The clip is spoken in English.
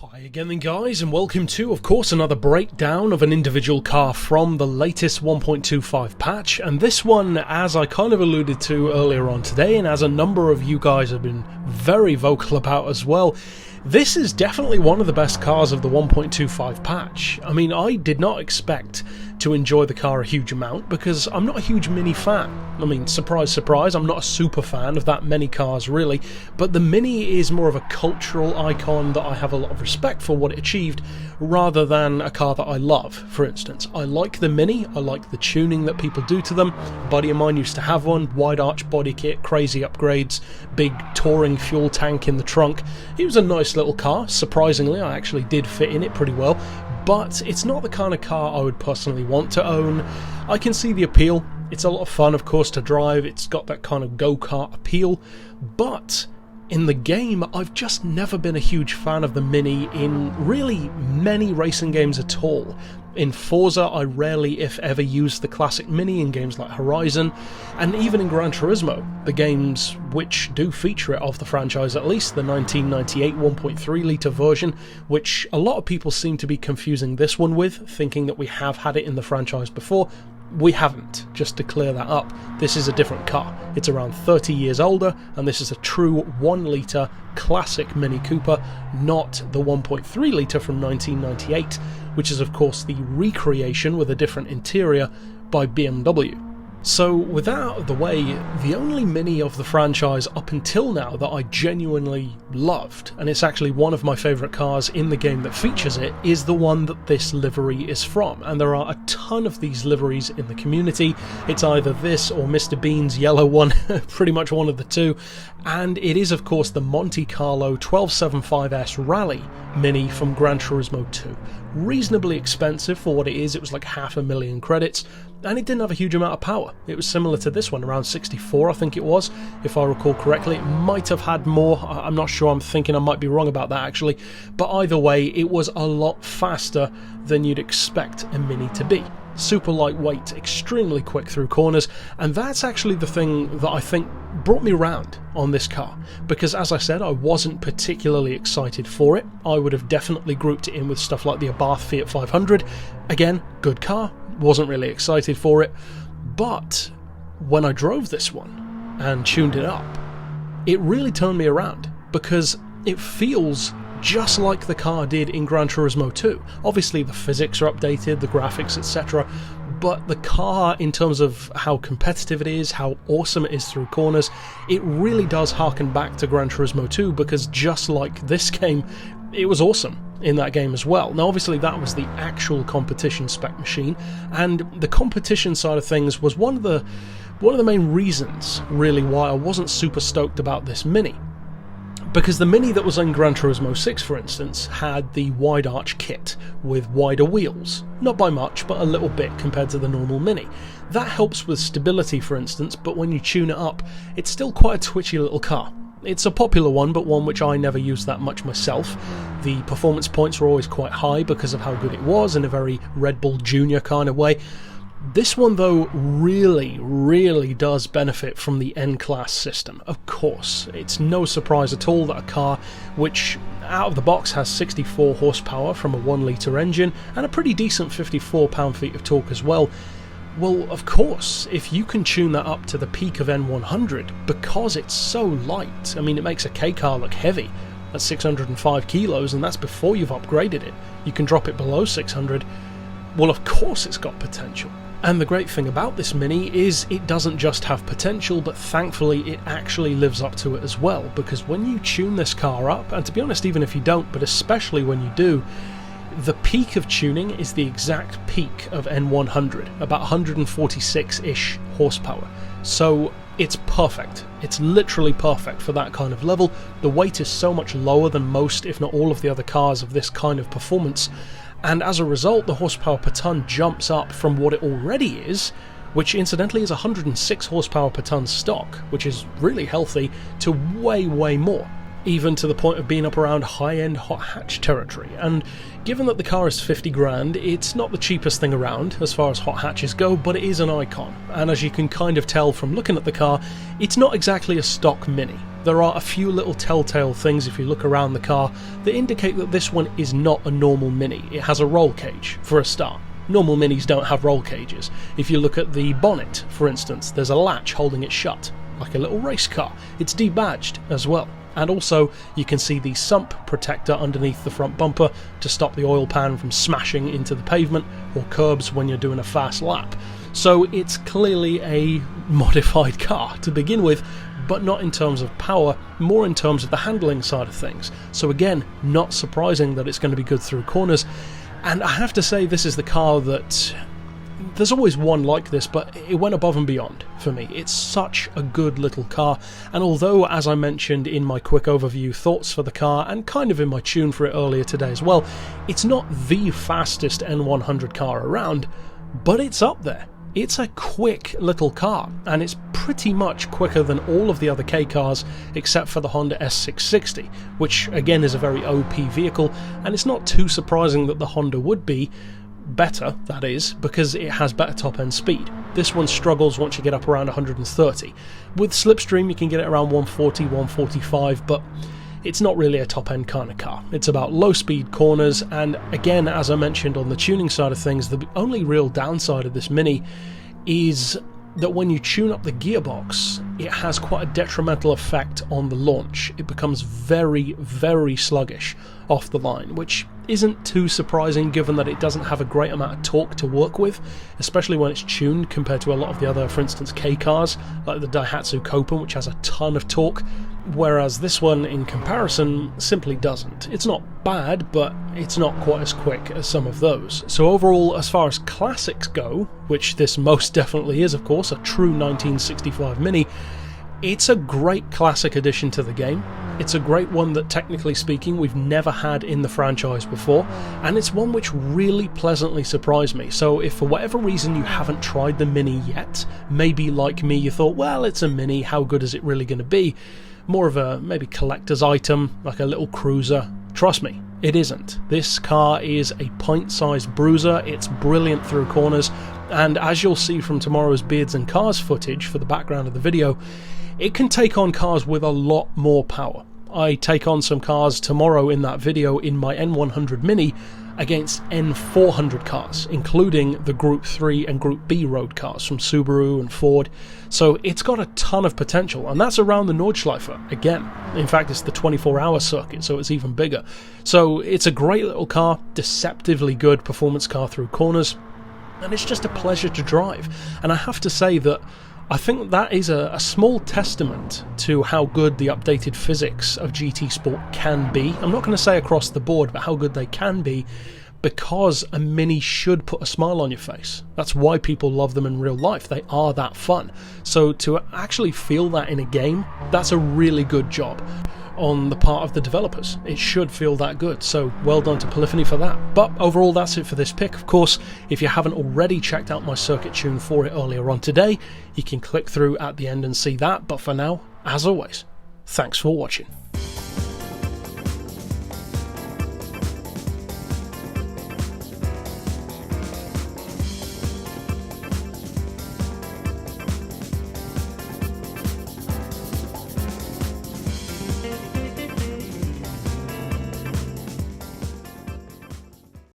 Hi again then guys, and welcome to, of course, another breakdown of an individual car from the latest 1.25 patch. And this one, as I kind of alluded to earlier on today, and as a number of you guys have been very vocal about as well, this is definitely one of the best cars of the 1.25 patch. I mean, I did not expect to enjoy the car a huge amount because I'm not a huge Mini fan. I mean, surprise, surprise, I'm not a super fan of that many cars really, but the Mini is more of a cultural icon that I have a lot of respect for what it achieved rather than a car that I love. For instance, I like the Mini, I like the tuning that people do to them. A buddy of mine used to have one, wide arch body kit, crazy upgrades, big touring fuel tank in the trunk. It was a nice little car. Surprisingly, I actually did fit in it pretty well, but it's not the kind of car I would personally want to own. I can see the appeal. It's a lot of fun, of course, to drive. It's got that kind of go-kart appeal, but in the game, I've just never been a huge fan of the Mini in really many racing games at all. In Forza, I rarely, if ever, use the classic Mini in games like Horizon, and even in Gran Turismo, the games which do feature it of the franchise at least, the 1998 1.3 litre version, which a lot of people seem to be confusing this one with, thinking that we have had it in the franchise before. We haven't, just to clear that up. This is a different car. It's around 30 years older, and this is a true 1 litre classic Mini Cooper, not the 1.3 litre from 1998, which is of course the recreation with a different interior by BMW. So with that out of the way, the only Mini of the franchise up until now that I genuinely loved, and it's actually one of my favourite cars in the game that features it, is the one that this livery is from. And there are a ton of these liveries in the community. It's either this or Mr. Bean's yellow one, pretty much one of the two. And it is of course the Monte Carlo 1275S Rally Mini from Gran Turismo 2. Reasonably expensive for what it is. It was like 500,000 credits, and it didn't have a huge amount of power. It was similar to this one, around 64 I think it was, if I recall correctly. It might have had more, I'm not sure, I'm thinking I might be wrong about that actually, but either way it was a lot faster than you'd expect a Mini to be. Super lightweight, extremely quick through corners, and that's actually the thing that I think brought me around on this car, because as I said, I wasn't particularly excited for it. I would have definitely grouped it in with stuff like the Abarth Fiat 500. Again, good car, wasn't really excited for it, but when I drove this one and tuned it up, it really turned me around, because it feels just like the car did in Gran Turismo 2. Obviously the physics are updated, the graphics, etc., but the car, in terms of how competitive it is, how awesome it is through corners, it really does harken back to Gran Turismo 2, because just like this game, it was awesome in that game as well. Now obviously that was the actual competition spec machine, and the competition side of things was one of the main reasons really why I wasn't super stoked about this Mini. Because the Mini that was in Gran Turismo 6, for instance, had the wide arch kit with wider wheels. Not by much, but a little bit compared to the normal Mini. That helps with stability, for instance, but when you tune it up, it's still quite a twitchy little car. It's a popular one, but one which I never used that much myself. The performance points were always quite high because of how good it was, in a very Red Bull Junior kind of way. This one though really does benefit from the N-Class system. Of course, it's no surprise at all that a car which out of the box has 64 horsepower from a 1 litre engine and a pretty decent 54 pound-feet of torque as well. Well, of course, if you can tune that up to the peak of N100, because it's so light, I mean, it makes a K car look heavy at 605 kilos, and that's before you've upgraded it. You can drop it below 600. Well, of course it's got potential. And the great thing about this Mini is it doesn't just have potential, but thankfully it actually lives up to it as well, because when you tune this car up, and to be honest, even if you don't, but especially when you do, the peak of tuning is the exact peak of N100, about 146-ish horsepower. So it's perfect. It's literally perfect for that kind of level. The weight is so much lower than most, if not all, of the other cars of this kind of performance, and as a result the horsepower per tonne jumps up from what it already is, which incidentally is 106 horsepower per tonne stock, which is really healthy, to way more. even to the point of being up around high-end hot hatch territory. And given that the car is 50 grand, it's not the cheapest thing around as far as hot hatches go, but it is an icon. And as you can kind of tell from looking at the car, it's not exactly a stock Mini. There are a few little telltale things if you look around the car that indicate that this one is not a normal Mini. It has a roll cage, for a start. Normal Minis don't have roll cages. If you look at the bonnet, for instance, there's a latch holding it shut, like a little race car. It's debadged as well. And also, you can see the sump protector underneath the front bumper to stop the oil pan from smashing into the pavement or curbs when you're doing a fast lap. So it's clearly a modified car to begin with, but not in terms of power, more in terms of the handling side of things. So again, not surprising that it's going to be good through corners. And I have to say, this is the car that... There's always one like this, but it went above and beyond for me. It's such a good little car, and although, as I mentioned in my quick overview thoughts for the car, and kind of in my tune for it earlier today as well, it's not the fastest N100 car around, but it's up there. It's a quick little car, and it's pretty much quicker than all of the other K cars except for the Honda S660, which again is a very OP vehicle, and it's not too surprising that the Honda would be better, that is, because it has better top-end speed. This one struggles once you get up around 130. With Slipstream you can get it around 140, 145, but it's not really a top-end kind of car. It's about low-speed corners, and again, as I mentioned on the tuning side of things, the only real downside of this Mini is that when you tune up the gearbox, it has quite a detrimental effect on the launch. It becomes very, very sluggish off the line, which isn't too surprising given that it doesn't have a great amount of torque to work with, especially when it's tuned compared to a lot of the other, for instance, K cars, like the Daihatsu Copen, which has a ton of torque, whereas this one, in comparison, simply doesn't. It's not bad, but it's not quite as quick as some of those. So overall, as far as classics go, which this most definitely is, of course, a true 1965 Mini, it's a great classic addition to the game. It's a great one that, technically speaking, we've never had in the franchise before, and it's one which really pleasantly surprised me. So if for whatever reason you haven't tried the Mini yet, maybe like me you thought, well, it's a Mini, how good is it really going to be? More of a maybe collector's item, like a little cruiser. Trust me, it isn't. This car is a pint-sized bruiser. It's brilliant through corners, and as you'll see from tomorrow's Beards and Cars footage for the background of the video, it can take on cars with a lot more power. I take on some cars tomorrow in that video in my N100 Mini against N400 cars, including the Group 3 and Group B road cars from Subaru and Ford. So it's got a ton of potential, and that's around the Nordschleife again. In fact, it's the 24-hour circuit, so it's even bigger. So it's a great little car, deceptively good performance car through corners, and it's just a pleasure to drive. And I have to say that I think that is a small testament to how good the updated physics of GT Sport can be. I'm not going to say across the board, but how good they can be, because a Mini should put a smile on your face. That's why people love them in real life. They are that fun. So to actually feel that in a game, that's a really good job on the part of the developers. It should feel that good, so well done to Polyphony for that. But overall, that's it for this pick. Of course, if you haven't already checked out my circuit tune for it earlier on today, you can click through at the end and see that. But for now, as always, thanks for watching.